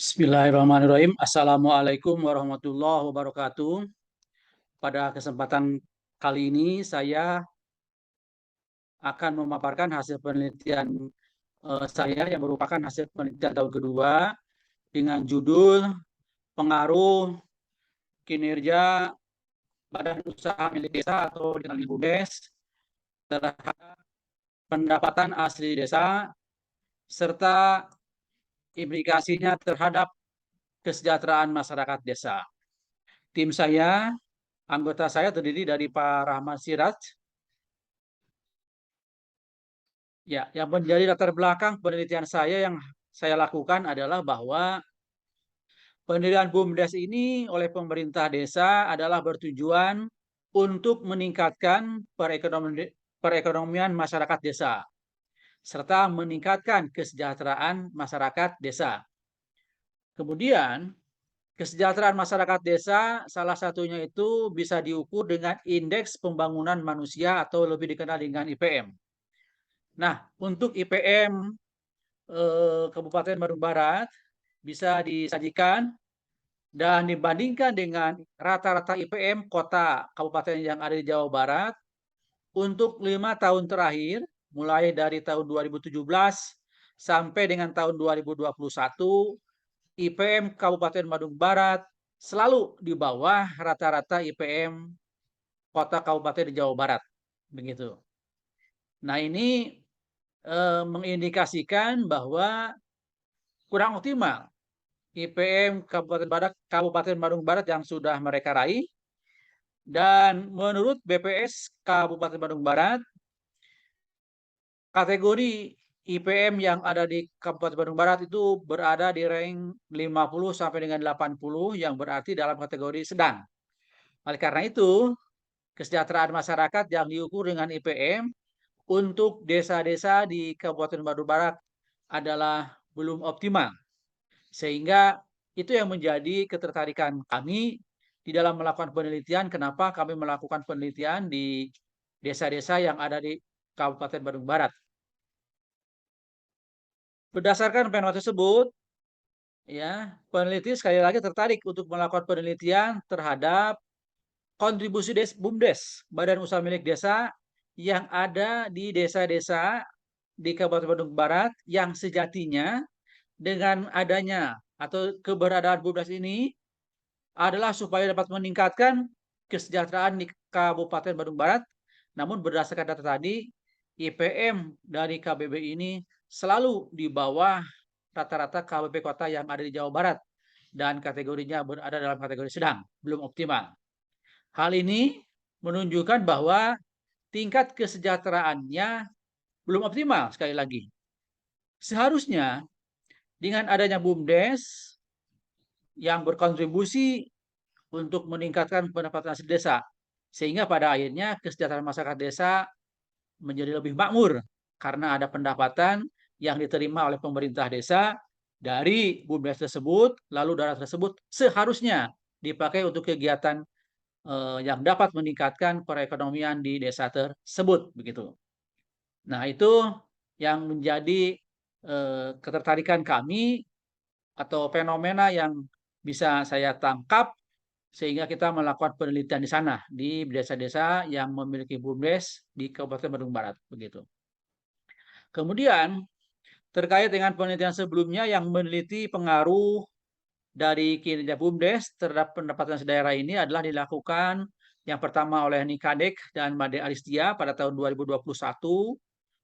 Bismillahirrahmanirrahim. Assalamualaikum warahmatullahi wabarakatuh. Pada kesempatan kali ini saya akan memaparkan hasil penelitian saya yang merupakan hasil penelitian tahun kedua dengan judul pengaruh kinerja Badan Usaha Milik Desa atau dengan BUMDes terhadap pendapatan asli desa serta implikasinya terhadap kesejahteraan masyarakat desa. Tim saya, anggota saya terdiri dari Pak Rahmat Siraj. Ya, yang menjadi latar belakang penelitian saya yang saya lakukan adalah bahwa pendirian BUMDes ini oleh pemerintah desa adalah bertujuan untuk meningkatkan perekonomian masyarakat desa serta meningkatkan kesejahteraan masyarakat desa. Kemudian, kesejahteraan masyarakat desa salah satunya itu bisa diukur dengan indeks pembangunan manusia atau lebih dikenal dengan IPM. Nah, untuk IPM Kabupaten Bandung Barat bisa disajikan dan dibandingkan dengan rata-rata IPM kota kabupaten yang ada di Jawa Barat untuk 5 tahun terakhir, mulai dari tahun 2017 sampai dengan tahun 2021, IPM Kabupaten Bandung Barat selalu di bawah rata-rata IPM kota kabupaten di Jawa Barat. Begitu. Nah, ini mengindikasikan bahwa kurang optimal IPM Kabupaten Bandung Barat yang sudah mereka raih. Dan menurut BPS Kabupaten Bandung Barat, kategori IPM yang ada di Kabupaten Bandung Barat itu berada di rank 50 sampai dengan 80 yang berarti dalam kategori sedang. Oleh karena itu, kesejahteraan masyarakat yang diukur dengan IPM untuk desa-desa di Kabupaten Bandung Barat adalah belum optimal. Sehingga itu yang menjadi ketertarikan kami di dalam melakukan penelitian. Kenapa kami melakukan penelitian di desa-desa yang ada di Kabupaten Bandung Barat. Berdasarkan fenomena tersebut, ya, peneliti sekali lagi tertarik untuk melakukan penelitian terhadap kontribusi BUMDes, Badan Usaha Milik Desa, yang ada di desa-desa di Kabupaten Bandung Barat yang sejatinya dengan adanya atau keberadaan BUMDes ini adalah supaya dapat meningkatkan kesejahteraan di Kabupaten Bandung Barat. Namun berdasarkan data tadi, IPM dari KBB ini selalu di bawah rata-rata KBP kota yang ada di Jawa Barat dan kategorinya berada dalam kategori sedang, belum optimal. Hal ini menunjukkan bahwa tingkat kesejahteraannya belum optimal sekali lagi. Seharusnya dengan adanya BUMDes yang berkontribusi untuk meningkatkan pendapatan asli desa, sehingga pada akhirnya kesejahteraan masyarakat desa menjadi lebih makmur karena ada pendapatan yang diterima oleh pemerintah desa dari BUMDes tersebut, lalu dana tersebut seharusnya dipakai untuk kegiatan yang dapat meningkatkan perekonomian di desa tersebut, begitu. Nah, itu yang menjadi ketertarikan kami atau fenomena yang bisa saya tangkap sehingga kita melakukan penelitian di sana di desa-desa yang memiliki BUMDes di Kabupaten Bandung Barat, begitu. Kemudian terkait dengan penelitian sebelumnya yang meneliti pengaruh dari kinerja BUMDes terhadap pendapatan daerah ini adalah dilakukan yang pertama oleh Nikadek dan Made Aristia pada tahun 2021,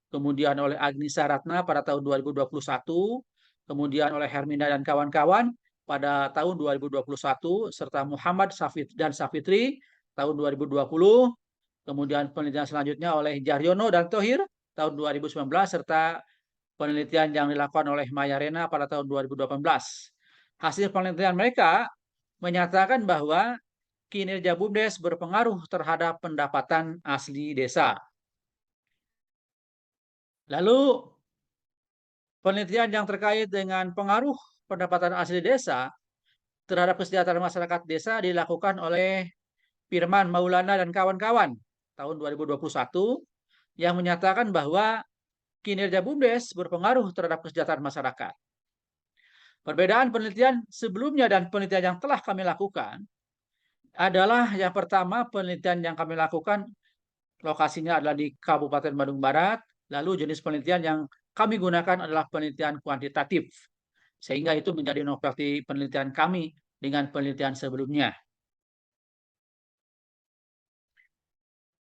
kemudian oleh Agnisa Ratna pada tahun 2021, kemudian oleh Herminda dan kawan-kawan pada tahun 2021, serta Muhammad dan Safitri tahun 2020, kemudian penelitian selanjutnya oleh Jaryono dan Thohir tahun 2019, serta penelitian yang dilakukan oleh Maya Rena pada tahun 2018. Hasil penelitian mereka menyatakan bahwa kinerja BUMDes berpengaruh terhadap pendapatan asli desa. Lalu penelitian yang terkait dengan pengaruh pendapatan asli desa terhadap kesejahteraan masyarakat desa dilakukan oleh Firman Maulana dan kawan-kawan tahun 2021 yang menyatakan bahwa kinerja BUMDes berpengaruh terhadap kesejahteraan masyarakat. Perbedaan penelitian sebelumnya dan penelitian yang telah kami lakukan adalah yang pertama penelitian yang kami lakukan lokasinya adalah di Kabupaten Bandung Barat, lalu jenis penelitian yang kami gunakan adalah penelitian kuantitatif, sehingga itu menjadi inovasi penelitian kami dengan penelitian sebelumnya.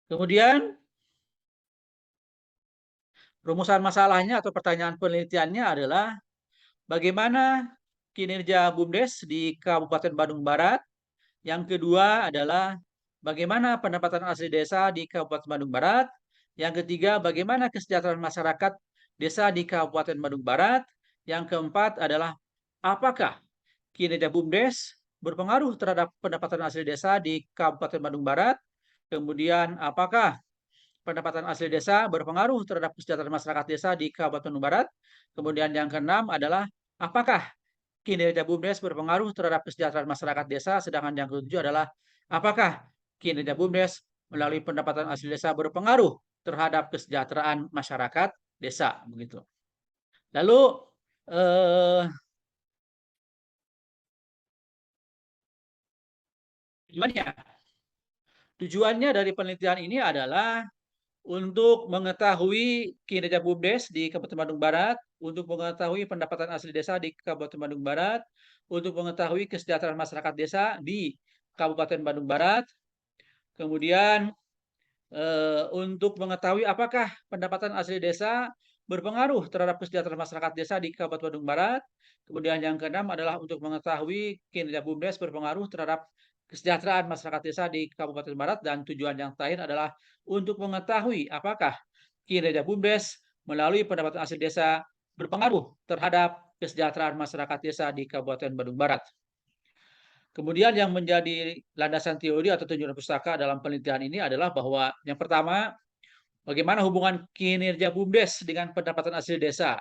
Kemudian rumusan masalahnya atau pertanyaan penelitiannya adalah bagaimana kinerja BUMDes di Kabupaten Bandung Barat. Yang kedua adalah bagaimana pendapatan asli desa di Kabupaten Bandung Barat. Yang ketiga, bagaimana kesejahteraan masyarakat desa di Kabupaten Bandung Barat. Yang keempat adalah apakah kinerja BUMDes berpengaruh terhadap pendapatan asli desa di Kabupaten Bandung Barat. Kemudian apakah pendapatan asli desa berpengaruh terhadap kesejahteraan masyarakat desa di Kabupaten Bandung Barat. Kemudian yang keenam adalah apakah kinerja BUMDes berpengaruh terhadap kesejahteraan masyarakat desa, sedangkan yang ketujuh adalah apakah kinerja BUMDes melalui pendapatan asli desa berpengaruh terhadap kesejahteraan masyarakat desa, begitu. Lalu tujuannya dari penelitian ini adalah untuk mengetahui kinerja BUMDes di Kabupaten Bandung Barat, untuk mengetahui pendapatan asli desa di Kabupaten Bandung Barat, untuk mengetahui kesejahteraan masyarakat desa di Kabupaten Bandung Barat, kemudian untuk mengetahui apakah pendapatan asli desa berpengaruh terhadap kesejahteraan masyarakat desa di Kabupaten Bandung Barat. Kemudian yang keenam adalah untuk mengetahui kinerja BUMDes berpengaruh terhadap kesejahteraan masyarakat desa di Kabupaten Barat, dan tujuan yang terakhir adalah untuk mengetahui apakah kinerja BUMDes melalui pendapatan asli desa berpengaruh terhadap kesejahteraan masyarakat desa di Kabupaten Bandung Barat. Kemudian yang menjadi landasan teori atau tujuan pustaka dalam penelitian ini adalah bahwa yang pertama, bagaimana hubungan kinerja BUMDes dengan pendapatan asli desa.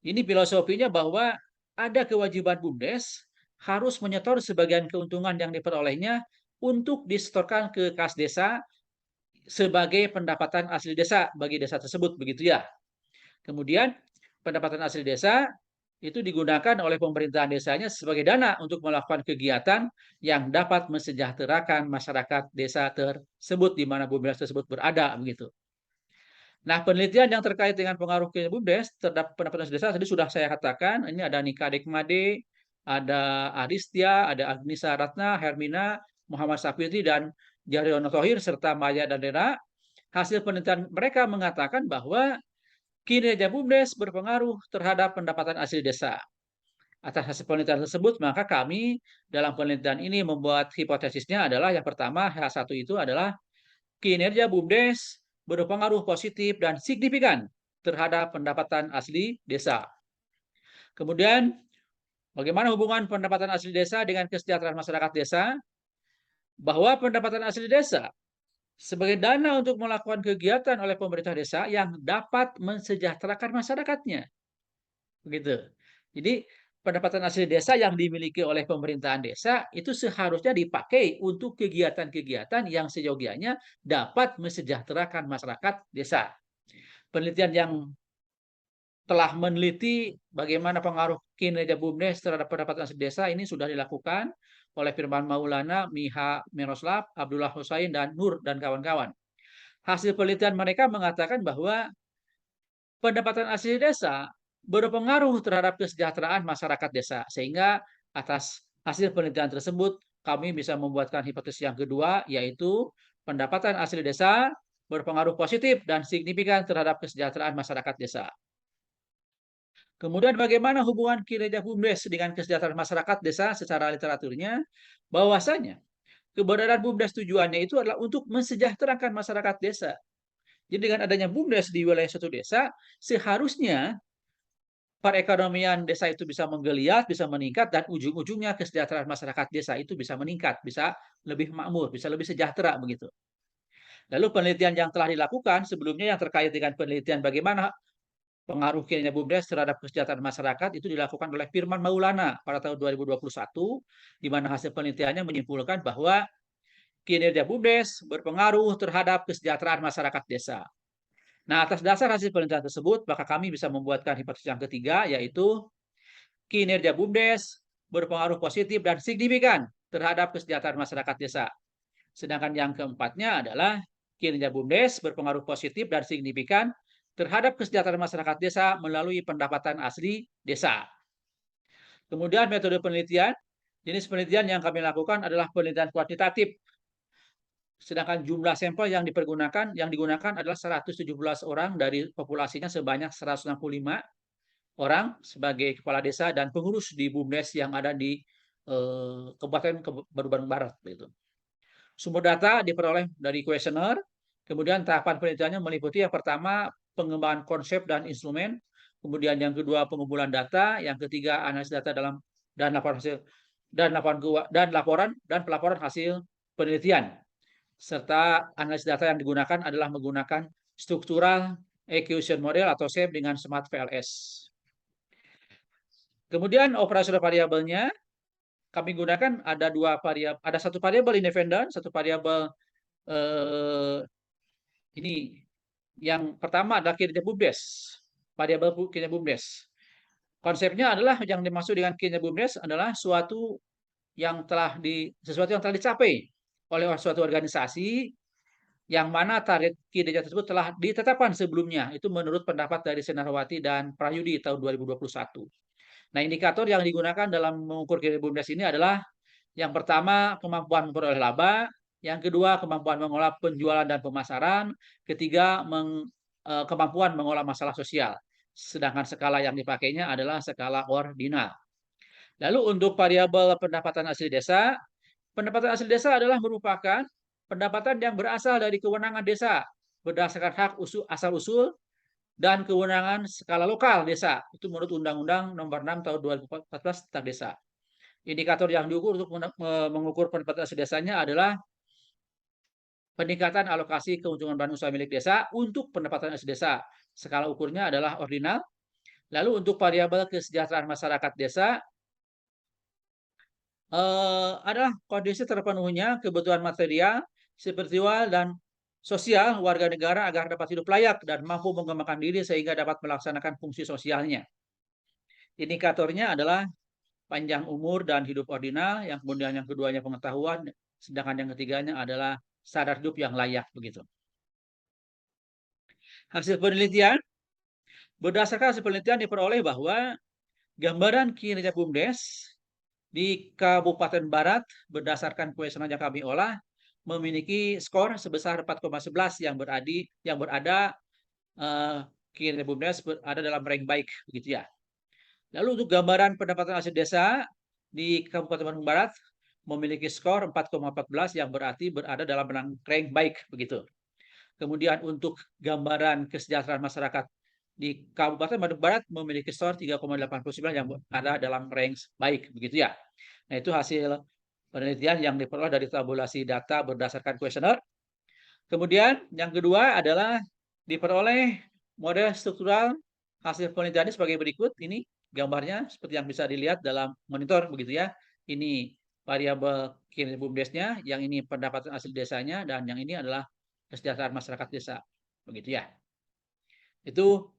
Ini filosofinya bahwa ada kewajiban BUMDes harus menyetor sebagian keuntungan yang diperolehnya untuk disetorkan ke kas desa sebagai pendapatan asli desa bagi desa tersebut, begitu ya. Kemudian pendapatan asli desa itu digunakan oleh pemerintahan desanya sebagai dana untuk melakukan kegiatan yang dapat mensejahterakan masyarakat desa tersebut di mana BUMDes tersebut berada, begitu. Nah, penelitian yang terkait dengan pengaruh kinerja BUMDes terhadap pendapatan desa tadi sudah saya katakan. Ini ada Nika Dekmade, ada Aristia, ada Agnisa Ratna, Hermina, Muhammad Sapitri, dan Jaryono Thohir, serta Maya dan Dera. Hasil penelitian mereka mengatakan bahwa kinerja BUMDes berpengaruh terhadap pendapatan asli desa. Atas hasil penelitian tersebut, maka kami dalam penelitian ini membuat hipotesisnya adalah yang pertama, H1 itu adalah kinerja BUMDes berpengaruh positif dan signifikan terhadap pendapatan asli desa. Kemudian, bagaimana hubungan pendapatan asli desa dengan kesejahteraan masyarakat desa? Bahwa pendapatan asli desa sebagai dana untuk melakukan kegiatan oleh pemerintah desa yang dapat mensejahterakan masyarakatnya. Begitu. Jadi, pendapatan asli desa yang dimiliki oleh pemerintahan desa itu seharusnya dipakai untuk kegiatan-kegiatan yang seyogianya dapat mensejahterakan masyarakat desa. Penelitian yang telah meneliti bagaimana pengaruh kinerja BUMDes terhadap pendapatan asli desa ini sudah dilakukan oleh Firman Maulana, Miha Miroslav, Abdullah Husain, dan Nur dan kawan-kawan. Hasil penelitian mereka mengatakan bahwa pendapatan asli desa berpengaruh terhadap kesejahteraan masyarakat desa, sehingga atas hasil penelitian tersebut kami bisa membuatkan hipotesis yang kedua, yaitu pendapatan asli desa berpengaruh positif dan signifikan terhadap kesejahteraan masyarakat desa. Kemudian bagaimana hubungan kinerja BUMDes dengan kesejahteraan masyarakat desa secara literaturnya? Bahwasanya keberadaan BUMDes tujuannya itu adalah untuk mensejahterakan masyarakat desa. Jadi dengan adanya BUMDes di wilayah suatu desa, seharusnya perekonomian desa itu bisa menggeliat, bisa meningkat, dan ujung-ujungnya kesejahteraan masyarakat desa itu bisa meningkat, bisa lebih makmur, bisa lebih sejahtera, begitu. Lalu penelitian yang telah dilakukan sebelumnya yang terkait dengan penelitian bagaimana pengaruh kinerja BUMDes terhadap kesejahteraan masyarakat itu dilakukan oleh Firman Maulana pada tahun 2021, di mana hasil penelitiannya menyimpulkan bahwa kinerja BUMDes berpengaruh terhadap kesejahteraan masyarakat desa. Nah, atas dasar hasil penelitian tersebut, maka kami bisa membuatkan hipotesis yang ketiga, yaitu kinerja BUMDes berpengaruh positif dan signifikan terhadap kesejahteraan masyarakat desa. Sedangkan yang keempatnya adalah kinerja BUMDes berpengaruh positif dan signifikan terhadap kesejahteraan masyarakat desa melalui pendapatan asli desa. Kemudian metode penelitian, jenis penelitian yang kami lakukan adalah penelitian kuantitatif. Sedangkan jumlah sampel yang digunakan adalah 117 orang dari populasinya sebanyak 165 orang sebagai kepala desa dan pengurus di BUMDes yang ada di Kabupaten Bandung Barat. Gitu. Sumber data diperoleh dari kuesioner, kemudian tahapan penelitiannya meliputi yang pertama pengembangan konsep dan instrumen, kemudian yang kedua pengumpulan data, yang ketiga analisis data dan pelaporan hasil penelitian, serta analisis data yang digunakan adalah menggunakan struktural acquisition model atau SAM dengan Smart VLS. Kemudian operasional variabelnya kami gunakan ada satu variabel independen, satu variabel ini yang pertama adalah kinerja BUMDes, variabel kinerja BUMDes. Konsepnya adalah yang dimaksud dengan kinerja BUMDes adalah sesuatu yang telah dicapai oleh suatu organisasi yang mana target kinerja tersebut telah ditetapkan sebelumnya. Itu menurut pendapat dari Senarwati dan Prayudi tahun 2021. Nah, indikator yang digunakan dalam mengukur kinerja BUMDes ini adalah yang pertama kemampuan memperoleh laba, yang kedua kemampuan mengolah penjualan dan pemasaran, ketiga kemampuan mengolah masalah sosial. Sedangkan skala yang dipakainya adalah skala ordinal. Lalu untuk variabel pendapatan asli desa adalah merupakan pendapatan yang berasal dari kewenangan desa berdasarkan hak asal-usul dan kewenangan skala lokal desa. Itu menurut Undang-Undang Nomor 6 Tahun 2014 tentang desa. Indikator yang diukur untuk mengukur pendapatan asli desanya adalah peningkatan alokasi keuntungan badan usaha milik desa untuk pendapatan asli desa. Skala ukurnya adalah ordinal. Lalu untuk variabel kesejahteraan masyarakat desa adalah kondisi terpenuhnya kebutuhan material, spiritual, dan sosial warga negara agar dapat hidup layak dan mampu mengembangkan diri sehingga dapat melaksanakan fungsi sosialnya. Indikatornya adalah panjang umur dan hidup ordinal, yang kemudian yang keduanya pengetahuan, sedangkan yang ketiganya adalah standar hidup yang layak begitu. Berdasarkan hasil penelitian diperoleh bahwa gambaran kinerja BUMDes di Kabupaten Barat berdasarkan kuesioner yang kami olah memiliki skor sebesar 4,11 yang berada kinerja BUMDes berada dalam rank baik begitu ya. Lalu untuk gambaran pendapatan asli desa di Kabupaten Bandung Barat memiliki skor 4,14 yang berarti berada dalam rank baik begitu. Kemudian untuk gambaran kesejahteraan masyarakat di Kabupaten Bandung Barat memiliki skor 3,89 yang ada dalam range baik begitu ya. Nah, itu hasil penelitian yang diperoleh dari tabulasi data berdasarkan kuesioner. Kemudian yang kedua adalah diperoleh model struktural hasil penelitian sebagai berikut. Ini gambarnya seperti yang bisa dilihat dalam monitor begitu ya. Ini variabel kinerja BUMDesnya, yang ini pendapatan asli desanya, dan yang ini adalah kesejahteraan masyarakat desa begitu ya. Itu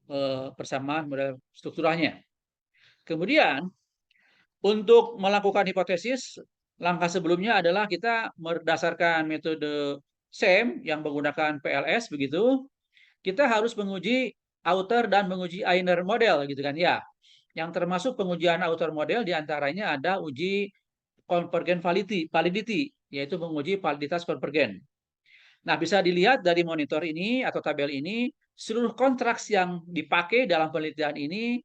persamaan model strukturalnya. Kemudian untuk melakukan hipotesis, langkah sebelumnya adalah kita berdasarkan metode SAM yang menggunakan PLS begitu. Kita harus menguji outer dan menguji inner model gitu kan ya. Yang termasuk pengujian outer model diantaranya ada uji convergent validity, yaitu menguji validitas konvergen. Nah, bisa dilihat dari monitor ini atau tabel ini, seluruh kontraks yang dipakai dalam penelitian ini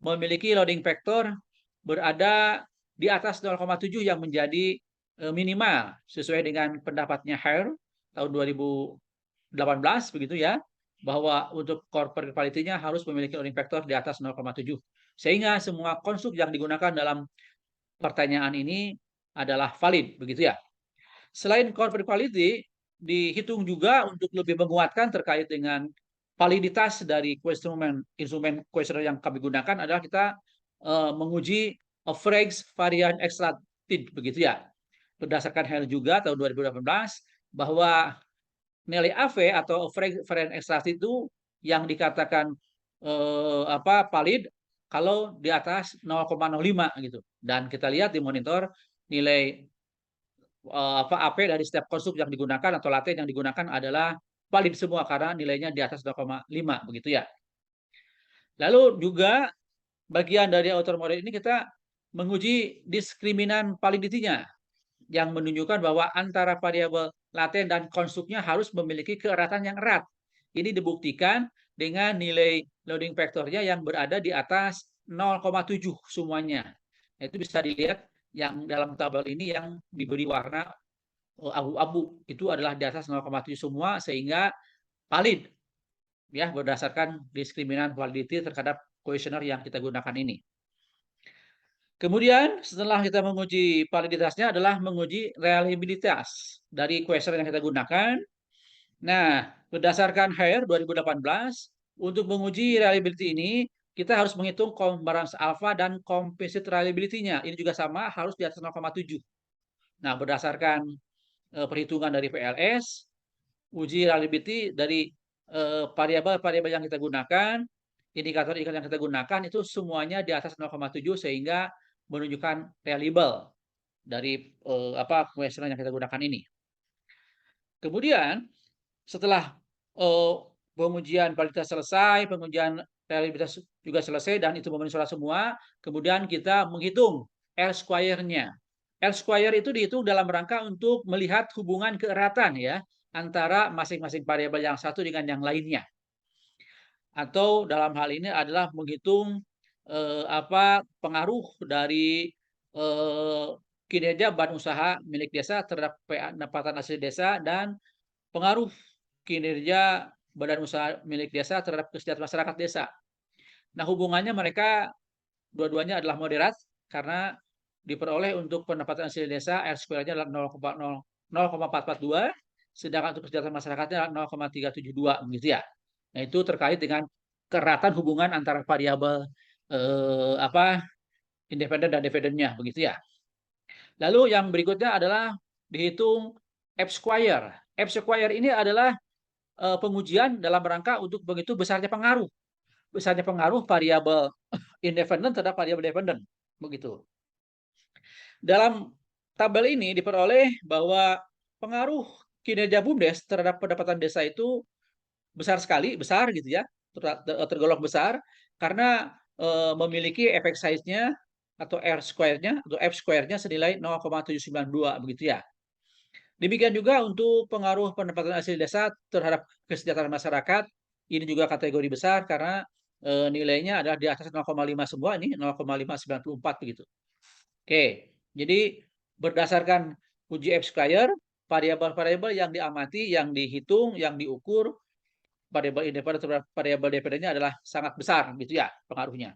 memiliki loading factor berada di atas 0,7 yang menjadi minimal sesuai dengan pendapatnya Hare tahun 2018 begitu ya, bahwa untuk corporate quality-nya harus memiliki loading factor di atas 0,7. Sehingga semua konstruk yang digunakan dalam pertanyaan ini adalah valid begitu ya. Selain corporate quality, dihitung juga untuk lebih menguatkan terkait dengan validitas dari instrumen kuesioner yang kami gunakan adalah kita menguji average varian extracted begitu ya. Berdasarkan Hale juga tahun 2018 bahwa nilai AV atau average varian extracted itu yang dikatakan valid kalau di atas 0,05 gitu. Dan kita lihat di monitor nilai AP dari setiap konstruk yang digunakan atau laten yang digunakan adalah valid semua karena nilainya di atas 0,5 begitu ya. Lalu juga bagian dari outer model ini kita menguji diskriminan validity-nya yang menunjukkan bahwa antara variabel laten dan konstruknya harus memiliki keeratan yang erat. Ini dibuktikan dengan nilai loading factor-nya yang berada di atas 0,7 semuanya. Itu bisa dilihat yang dalam tabel ini yang diberi warna abu-abu itu adalah di atas 0,7 semua sehingga valid ya berdasarkan diskriminan validity terhadap kuesioner yang kita gunakan ini. Kemudian setelah kita menguji validitasnya adalah menguji reliabilitas dari kuesioner yang kita gunakan. Nah, berdasarkan HAIR 2018 untuk menguji reliability ini kita harus menghitung covariance alpha dan composite reliability-nya. Ini juga sama harus di atas 0,7. Nah, berdasarkan perhitungan dari PLS, uji reliability dari variabel-variabel yang kita gunakan, indikator-indikator yang kita gunakan itu semuanya di atas 0,7 sehingga menunjukkan reliable dari kuesioner yang kita gunakan ini. Kemudian setelah pengujian validitas selesai, pengujian reliabilitas juga selesai dan itu memenuhi syarat semua, kemudian kita menghitung R-square-nya. R-square itu dihitung dalam rangka untuk melihat hubungan keeratan ya antara masing-masing variabel yang satu dengan yang lainnya. Atau dalam hal ini adalah menghitung pengaruh dari kinerja badan usaha milik desa terhadap pendapatan asli desa dan pengaruh kinerja badan usaha milik desa terhadap kesejahteraan masyarakat desa. Nah, hubungannya mereka dua-duanya adalah moderat karena diperoleh untuk pendapatan asli desa R-square-nya adalah 0,442, sedangkan untuk kesejahteraan masyarakatnya 0,372 begitu ya. Nah, itu terkait dengan keratan hubungan antara variabel independen dan dividennya begitu ya. Lalu yang berikutnya adalah dihitung F-square. F-square ini adalah pengujian dalam rangka untuk begitu besarnya pengaruh variabel independen terhadap variabel dependen begitu. Dalam tabel ini diperoleh bahwa pengaruh kinerja BUMDes terhadap pendapatan desa itu besar gitu ya, tergolong besar karena memiliki efek size-nya atau R-square-nya atau F-square-nya senilai 0,792 begitu ya. Demikian juga untuk pengaruh pendapatan asli desa terhadap kesejahteraan masyarakat, ini juga kategori besar karena nilainya adalah di atas 0,5 semua, ini 0,594 begitu. Oke, jadi berdasarkan uji F-square, variabel-variabel yang diamati, yang dihitung, yang diukur, variabel independen terhadap variabel dependennya adalah sangat besar gitu ya pengaruhnya.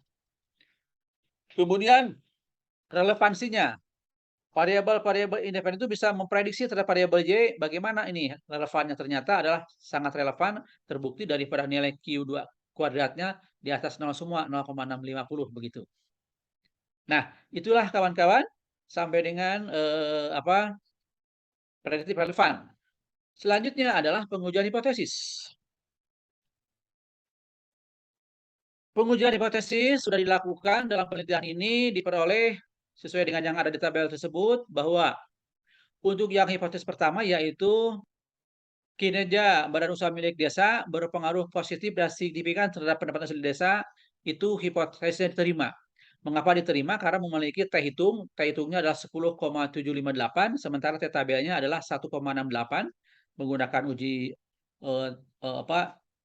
Kemudian relevansinya. Variabel-variabel independen itu bisa memprediksi terhadap variabel Y bagaimana ini relevannya, ternyata adalah sangat relevan, terbukti daripada nilai Q2 kuadratnya di atas 0 semua, 0,650 begitu. Nah, itulah kawan-kawan sampai dengan prediktif relevan. Selanjutnya adalah pengujian hipotesis. Pengujian hipotesis sudah dilakukan dalam penelitian ini diperoleh sesuai dengan yang ada di tabel tersebut bahwa untuk yang hipotesis pertama yaitu kinerja badan usaha milik desa berpengaruh positif dan signifikan terhadap pendapatan asli desa, itu hipotesisnya diterima. Mengapa diterima? Karena memiliki T hitung, T hitungnya adalah 10,758, sementara T tabelnya adalah 1,68 menggunakan uji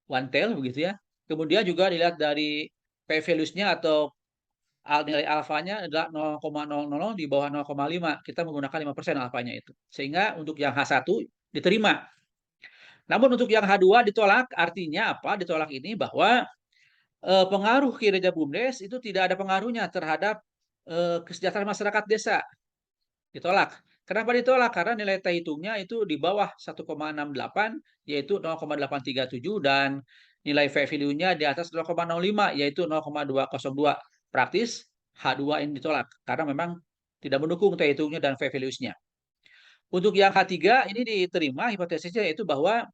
one tail begitu ya. Kemudian juga dilihat dari p-values-nya atau nilai alfanya adalah 0,000 di bawah 0,5. Kita menggunakan 5% alfanya itu. Sehingga untuk yang H1 diterima. Namun untuk yang H2 ditolak, artinya apa? Ditolak ini bahwa pengaruh kinerja BUMDes itu tidak ada pengaruhnya terhadap kesejahteraan masyarakat desa. Ditolak. Kenapa ditolak? Karena nilai T hitungnya itu di bawah 1,68 yaitu 0,837 dan nilai value-nya di atas 0,05 yaitu 0,202. Praktis H2 ini ditolak karena memang tidak mendukung T hitungnya dan values-nya. Untuk yang H3 ini diterima hipotesisnya yaitu bahwa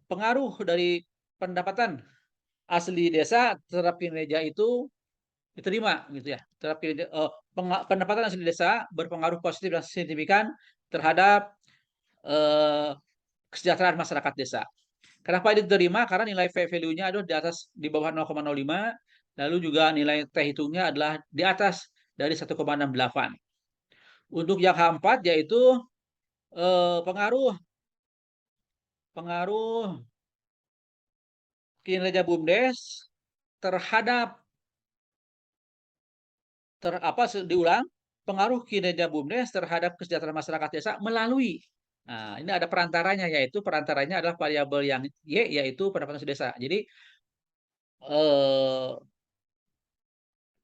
pengaruh dari pendapatan asli desa terhadap kinerja itu diterima gitu ya. Terhadap kinerja, pendapatan asli desa berpengaruh positif dan signifikan terhadap eh, kesejahteraan masyarakat desa. Kenapa ini diterima? Karena nilai value-nya adalah di bawah 0,05, lalu juga nilai T hitungnya adalah di atas dari 1,68. Untuk yang H4 yaitu pengaruh pengaruh kinerja BUMDes terhadap diulang, pengaruh kinerja BUMDes terhadap kesejahteraan masyarakat desa melalui. Nah, ini ada perantaranya, yaitu perantaranya adalah variabel yang Y, yaitu pendapatan desa. Jadi eh,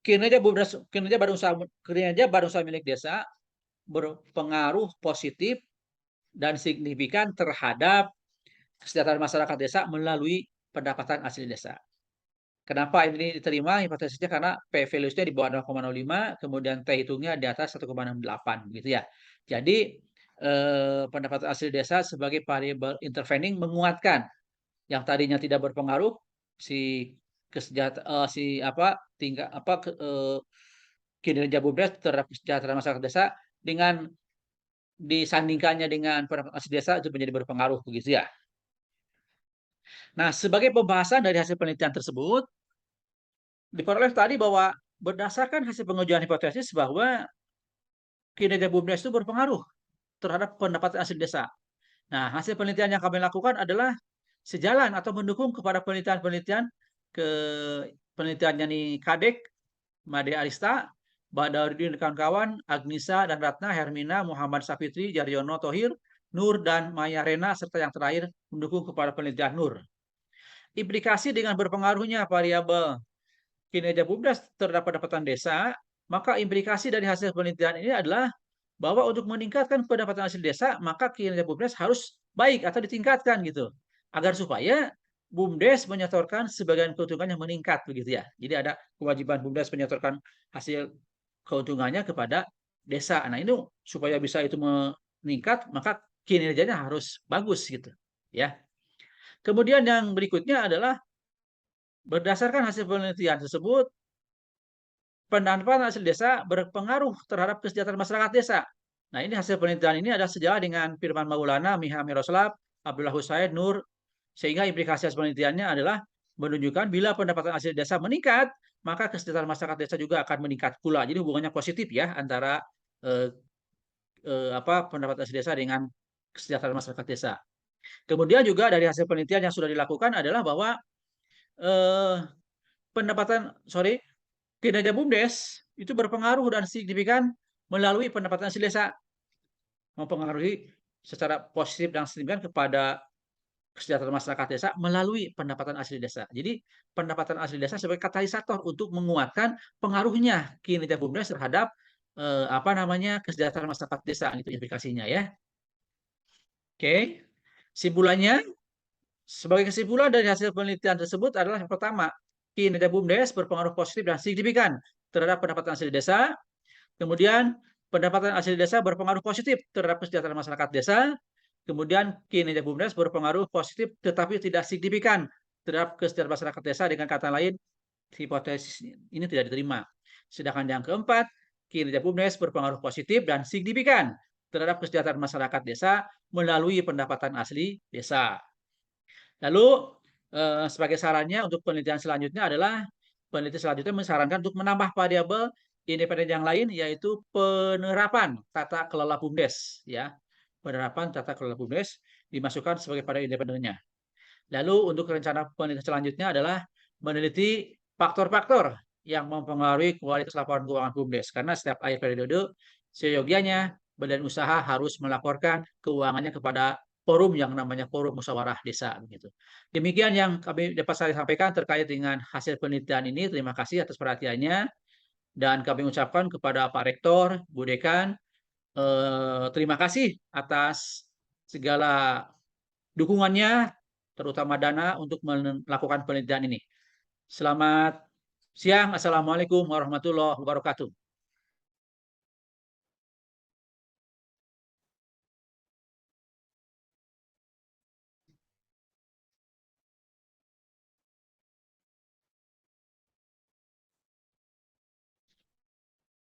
kinerja badan usaha milik desa berpengaruh positif dan signifikan terhadap kesejahteraan masyarakat desa melalui pendapatan asli desa. Kenapa ini diterima hipotesisnya? Karena P values-nya di bawah 0,05, kemudian T hitungnya di atas 1,68 gitu ya. Jadi pendapatan asli desa sebagai variabel intervening menguatkan yang tadinya tidak berpengaruh si kinerja BUMDes terhadap kesejahteraan masyarakat desa dengan disandingkannya dengan pendapatan asli desa itu menjadi berpengaruh begitu ya. Nah, sebagai pembahasan dari hasil penelitian tersebut diperoleh tadi bahwa berdasarkan hasil pengujian hipotesis bahwa kinerja BUMDes itu berpengaruh terhadap pendapatan asli desa. Nah, hasil penelitian yang kami lakukan adalah sejalan atau mendukung kepada penelitian-penelitian ke penelitiannya nih Kadek, Made Arista, Badarudin dan kawan-kawan, Agnisa dan Ratna, Hermina, Muhammad Safitri, Jaryono Tohir, Nur dan Maya Rena, serta yang terakhir mendukung kepada penelitian Nur. Implikasi dengan berpengaruhnya variabel kinerja BUMDes terhadap pendapatan desa, maka implikasi dari hasil penelitian ini adalah bahwa untuk meningkatkan pendapatan asli desa, maka kinerja BUMDes harus baik atau ditingkatkan gitu. Agar supaya BUMDes menyetorkan sebagian keuntungan yang meningkat begitu ya. Jadi ada kewajiban BUMDes menyetorkan hasil keuntungannya kepada desa. Nah, ini supaya bisa itu meningkat, maka kinerjanya harus bagus gitu, ya. Kemudian yang berikutnya adalah berdasarkan hasil penelitian tersebut, pendapatan asli desa berpengaruh terhadap kesejahteraan masyarakat desa. Nah, ini hasil penelitian ini adalah sejalan dengan Firman Maulana, Miha Miroslav, Abdullah Husaid, Nur, sehingga implikasi hasil penelitiannya adalah menunjukkan bila pendapatan asli desa meningkat, maka kesejahteraan masyarakat desa juga akan meningkat pula. Jadi hubungannya positif ya antara eh, pendapatan asli desa dengan kesejahteraan masyarakat desa. Kemudian juga dari hasil penelitian yang sudah dilakukan adalah bahwa eh, kinerja BUMDes itu berpengaruh dan signifikan melalui pendapatan asli desa, mempengaruhi secara positif dan signifikan kepada kesejahteraan masyarakat desa melalui pendapatan asli desa. Jadi pendapatan asli desa sebagai katalisator untuk menguatkan pengaruhnya kinerja BUMDes terhadap kesejahteraan masyarakat desa, itu implikasinya ya. Oke, simpulannya sebagai kesimpulan dari hasil penelitian tersebut adalah yang pertama, kinerja BUMDes berpengaruh positif dan signifikan terhadap pendapatan asli desa. Kemudian pendapatan asli desa berpengaruh positif terhadap kesejahteraan masyarakat desa. Kemudian kinerja BUMDes berpengaruh positif tetapi tidak signifikan terhadap kesejahteraan masyarakat desa. Dengan kata lain, hipotesis ini tidak diterima. Sedangkan yang keempat, kinerja BUMDes berpengaruh positif dan signifikan terhadap kesejahteraan masyarakat desa melalui pendapatan asli desa. Lalu sebagai sarannya untuk penelitian selanjutnya adalah peneliti selanjutnya menyarankan untuk menambah variabel independen yang lain, yaitu penerapan tata kelola BUMDes ya. Penerapan tata kelola BUMDes dimasukkan sebagai variabel independennya. Lalu untuk rencana penelitian selanjutnya adalah meneliti faktor-faktor yang mempengaruhi kualitas laporan keuangan BUMDes, karena setiap akhir periode seyogianya badan usaha harus melaporkan keuangannya kepada forum yang namanya forum musyawarah desa begitu. Demikian yang kami dapat saya sampaikan terkait dengan hasil penelitian ini. Terima kasih atas perhatiannya dan kami ucapkan kepada Pak Rektor, Bu Dekan, terima kasih atas segala dukungannya, terutama dana untuk melakukan penelitian ini. Selamat siang. Assalamualaikum warahmatullahi wabarakatuh.